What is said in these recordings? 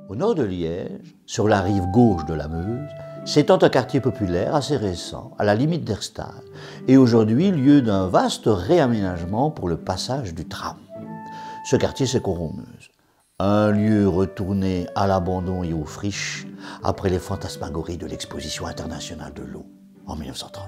Au nord de Liège, sur la rive gauche de la Meuse, s'étend un quartier populaire assez récent, à la limite d'Erstal, et aujourd'hui lieu d'un vaste réaménagement pour le passage du tram. Ce quartier, c'est Coron-Meuse, un lieu retourné à l'abandon et aux friches après les fantasmagories de l'exposition internationale de l'eau en 1939.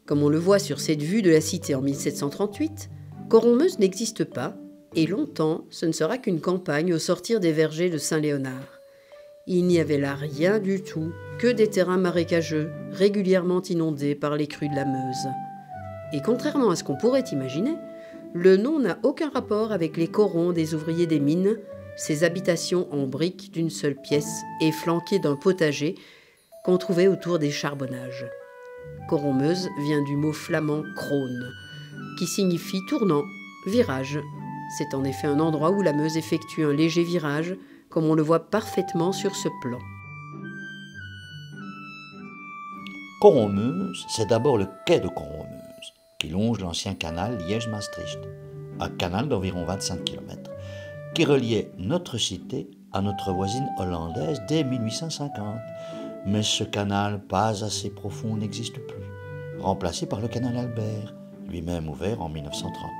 Comme on le voit sur cette vue de la cité en 1738, Coron-Meuse n'existe pas, et longtemps ce ne sera qu'une campagne au sortir des vergers de Saint-Léonard. Il n'y avait là rien du tout, que des terrains marécageux, régulièrement inondés par les crues de la Meuse. Et contrairement à ce qu'on pourrait imaginer, le nom n'a aucun rapport avec les corons des ouvriers des mines, ces habitations en briques d'une seule pièce et flanquées d'un potager qu'on trouvait autour des charbonnages. Coron-Meuse vient du mot flamand krone, qui signifie tournant, virage. C'est en effet un endroit où la Meuse effectue un léger virage, comme on le voit parfaitement sur ce plan. Coron-Meuse, c'est d'abord le quai de Coron-Meuse, qui longe l'ancien canal Liège-Maastricht, un canal d'environ 25 km, qui reliait notre cité à notre voisine hollandaise dès 1850. Mais ce canal, pas assez profond, n'existe plus, remplacé par le canal Albert, lui-même ouvert en 1939.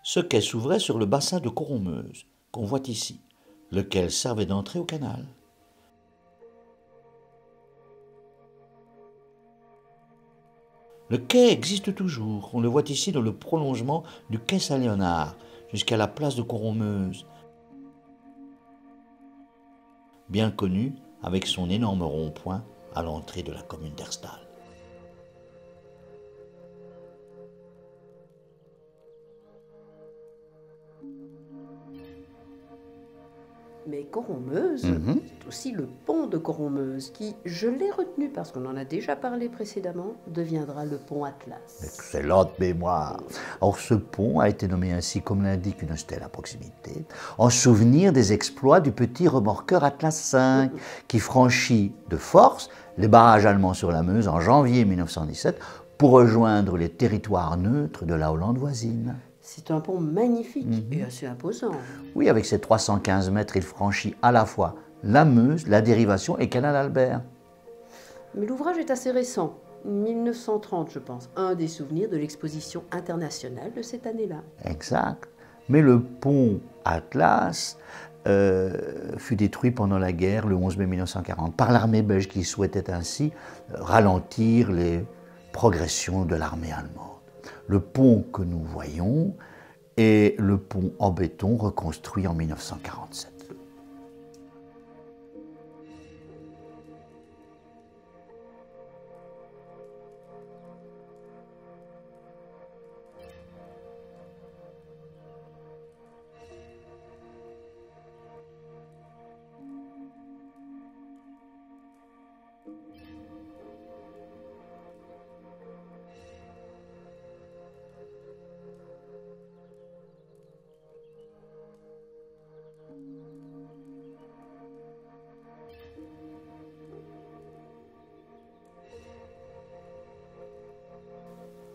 Ce quai s'ouvrait sur le bassin de Coron-Meuse, qu'on voit ici, lequel servait d'entrée au canal. Le quai existe toujours, on le voit ici dans le prolongement du quai Saint-Léonard, jusqu'à la place de Coron-Meuse, bien connu avec son énorme rond-point à l'entrée de la commune d'Erstal. Mais Coron-Meuse, c'est aussi le pont de Coron-Meuse qui, je l'ai retenu parce qu'on en a déjà parlé précédemment, deviendra le pont Atlas. Excellente mémoire. Or, ce pont a été nommé ainsi, comme l'indique une stèle à proximité, en souvenir des exploits du petit remorqueur Atlas V, qui franchit de force les barrages allemands sur la Meuse en janvier 1917 pour rejoindre les territoires neutres de la Hollande voisine. C'est un pont magnifique et assez imposant. Oui, avec ses 315 mètres, il franchit à la fois la Meuse, la dérivation et Canal Albert. Mais l'ouvrage est assez récent, 1930 je pense, un des souvenirs de l'exposition internationale de cette année-là. Exact. Mais le pont Atlas fut détruit pendant la guerre le 11 mai 1940 par l'armée belge qui souhaitait ainsi ralentir les progressions de l'armée allemande. Le pont que nous voyons est le pont en béton reconstruit en 1947.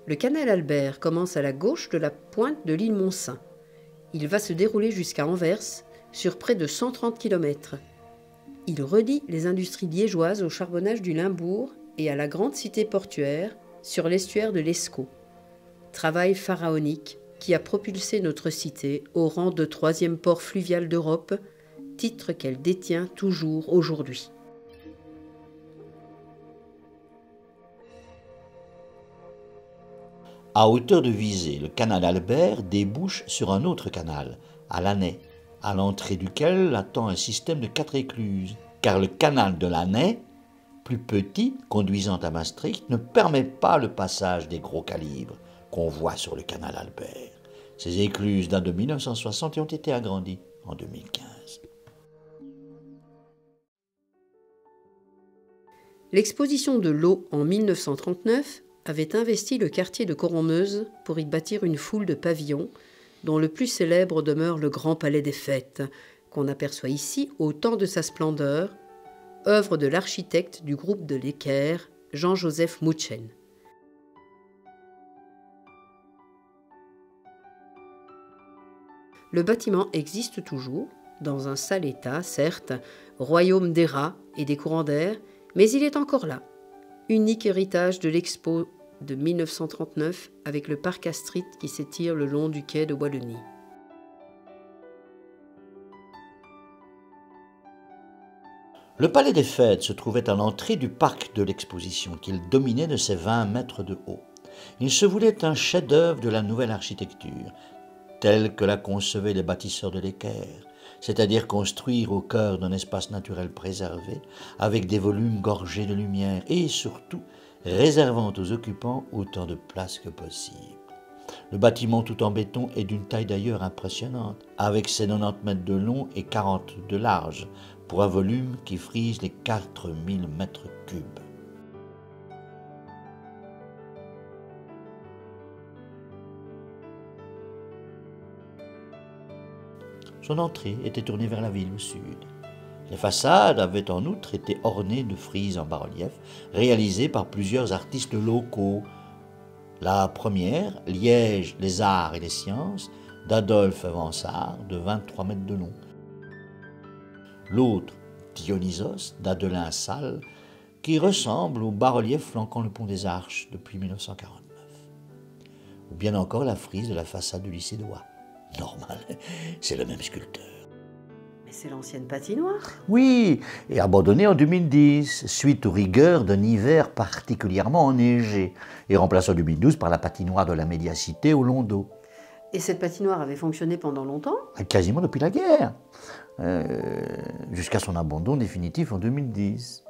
Le canal Albert commence à la gauche de la pointe de l'île Mont-Saint. Il va se dérouler jusqu'à Anvers, sur près de 130 km. Il relie les industries liégeoises au charbonnage du Limbourg et à la grande cité portuaire sur l'estuaire de l'Escaut. Travail pharaonique qui a propulsé notre cité au rang de 3e port fluvial d'Europe, titre qu'elle détient toujours aujourd'hui. À hauteur de visée, le canal Albert débouche sur un autre canal, à Lannay, à l'entrée duquel attend un système de 4 écluses, car le canal de Lannay, plus petit, conduisant à Maastricht, ne permet pas le passage des gros calibres qu'on voit sur le canal Albert. Ces écluses datent de 1960 et ont été agrandies en 2015. L'exposition de l'eau en 1939 avait investi le quartier de Coronmeuse pour y bâtir une foule de pavillons, dont le plus célèbre demeure le Grand Palais des Fêtes, qu'on aperçoit ici au temps de sa splendeur, œuvre de l'architecte du groupe de l'Équerre, Jean-Joseph Mouchen. Le bâtiment existe toujours, dans un sale état, certes, royaume des rats et des courants d'air, mais il est encore là, unique héritage de l'Expo de 1939 avec le parc Astrid qui s'étire le long du quai de Wallonie. Le Palais des Fêtes se trouvait à l'entrée du parc de l'exposition qu'il dominait de ses 20 mètres de haut. Il se voulait un chef-d'œuvre de la nouvelle architecture, telle que la concevaient les bâtisseurs de l'Équerre, c'est-à-dire construire au cœur d'un espace naturel préservé, avec des volumes gorgés de lumière et surtout réservant aux occupants autant de place que possible. Le bâtiment tout en béton est d'une taille d'ailleurs impressionnante, avec ses 90 mètres de long et 40 de large, pour un volume qui frise les 4000 mètres cubes. Son entrée était tournée vers la ville au sud. Les façades avaient en outre été ornées de frises en bas-relief, réalisées par plusieurs artistes locaux. La première, Liège, les arts et les sciences, d'Adolphe Vansart, de 23 mètres de long. L'autre, Dionysos, d'Adelin Salles, qui ressemble au bas-relief flanquant le pont des Arches depuis 1949. Ou bien encore la frise de la façade du lycée de Rouen. Normal, c'est le même sculpteur. Mais c'est l'ancienne patinoire. Oui, et abandonnée en 2010, suite aux rigueurs d'un hiver particulièrement enneigé, et remplacée en 2012 par la patinoire de la Médiacité au Londo. Et cette patinoire avait fonctionné pendant longtemps? Quasiment depuis la guerre, jusqu'à son abandon définitif en 2010.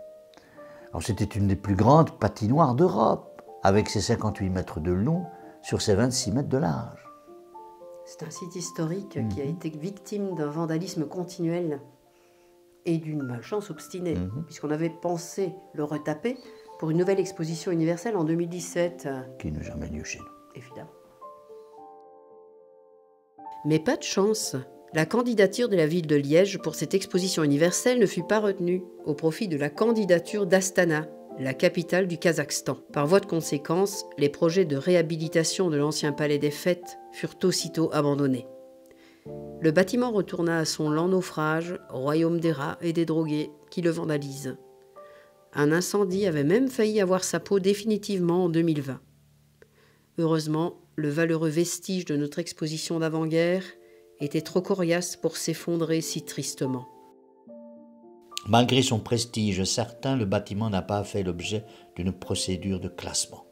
Alors c'était une des plus grandes patinoires d'Europe, avec ses 58 mètres de long sur ses 26 mètres de large. C'est un site historique qui a été victime d'un vandalisme continuel et d'une malchance obstinée, puisqu'on avait pensé le retaper pour une nouvelle exposition universelle en 2017. Qui n'a jamais lieu chez nous. Évidemment. Mais pas de chance. La candidature de la ville de Liège pour cette exposition universelle ne fut pas retenue au profit de la candidature d'Astana, la capitale du Kazakhstan. Par voie de conséquence, les projets de réhabilitation de l'ancien palais des Fêtes furent aussitôt abandonnés. Le bâtiment retourna à son lent naufrage, royaume des rats et des drogués qui le vandalisent. Un incendie avait même failli avoir sa peau définitivement en 2020. Heureusement, le valeureux vestige de notre exposition d'avant-guerre était trop coriace pour s'effondrer si tristement. Malgré son prestige certain, le bâtiment n'a pas fait l'objet d'une procédure de classement.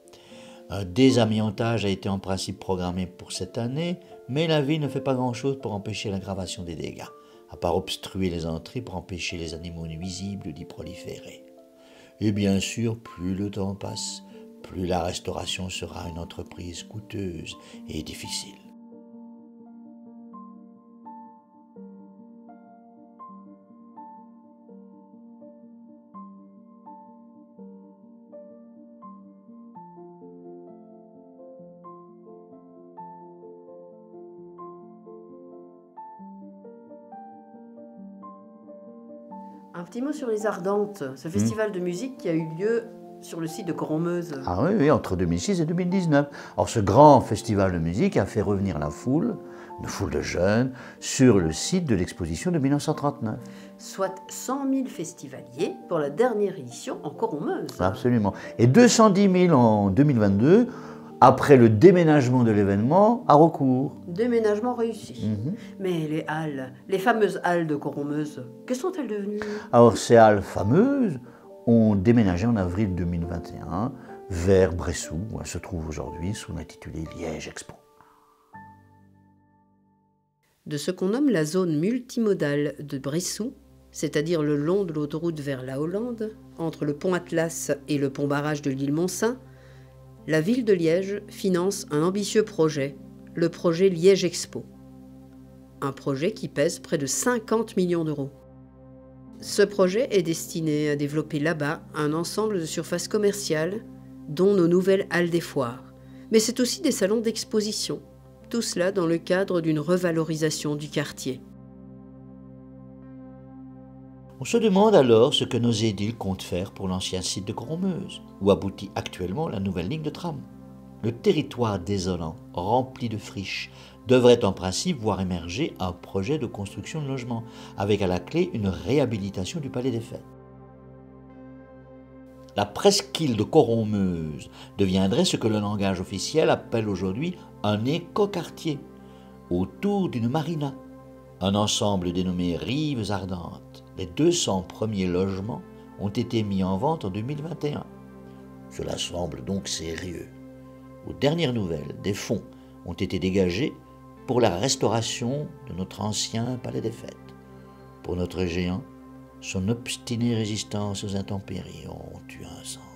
Un désamiantage a été en principe programmé pour cette année, mais la ville ne fait pas grand-chose pour empêcher l'aggravation des dégâts, à part obstruer les entrées pour empêcher les animaux nuisibles d'y proliférer. Et bien sûr, plus le temps passe, plus la restauration sera une entreprise coûteuse et difficile. Un petit mot sur les Ardentes, ce festival de musique qui a eu lieu sur le site de Coronmeuse. Ah oui, entre 2006 et 2019. Or, ce grand festival de musique a fait revenir la foule, une foule de jeunes, sur le site de l'exposition de 1939. Soit 100 000 festivaliers pour la dernière édition en Coronmeuse. Absolument. Et 210 000 en 2022, après le déménagement de l'événement à Raucourt. Déménagement réussi. Mais les halles, les fameuses halles de Coronmeuse, que sont-elles devenues? Alors, ces halles fameuses ont déménagé en avril 2021 vers Bressou, où elles se trouvent aujourd'hui sous l'intitulé Liège Expo. De ce qu'on nomme la zone multimodale de Bressou, c'est-à-dire le long de l'autoroute vers la Hollande, entre le pont Atlas et le pont barrage de l'île Montsaint, la ville de Liège finance un ambitieux projet, le projet Liège Expo. Un projet qui pèse près de 50 millions d'euros. Ce projet est destiné à développer là-bas un ensemble de surfaces commerciales, dont nos nouvelles halles des foires. Mais c'est aussi des salons d'exposition, tout cela dans le cadre d'une revalorisation du quartier. On se demande alors ce que nos édiles comptent faire pour l'ancien site de Coronmeuse, où aboutit actuellement la nouvelle ligne de tram. Le territoire désolant, rempli de friches, devrait en principe voir émerger un projet de construction de logements, avec à la clé une réhabilitation du Palais des Fêtes. La presqu'île de Coronmeuse deviendrait ce que le langage officiel appelle aujourd'hui un écoquartier, autour d'une marina, un ensemble dénommé Rives Ardentes. Les 200 premiers logements ont été mis en vente en 2021. Cela semble donc sérieux. Aux dernières nouvelles, des fonds ont été dégagés pour la restauration de notre ancien Palais des Fêtes. Pour notre géant, son obstinée résistance aux intempéries ont eu un sens.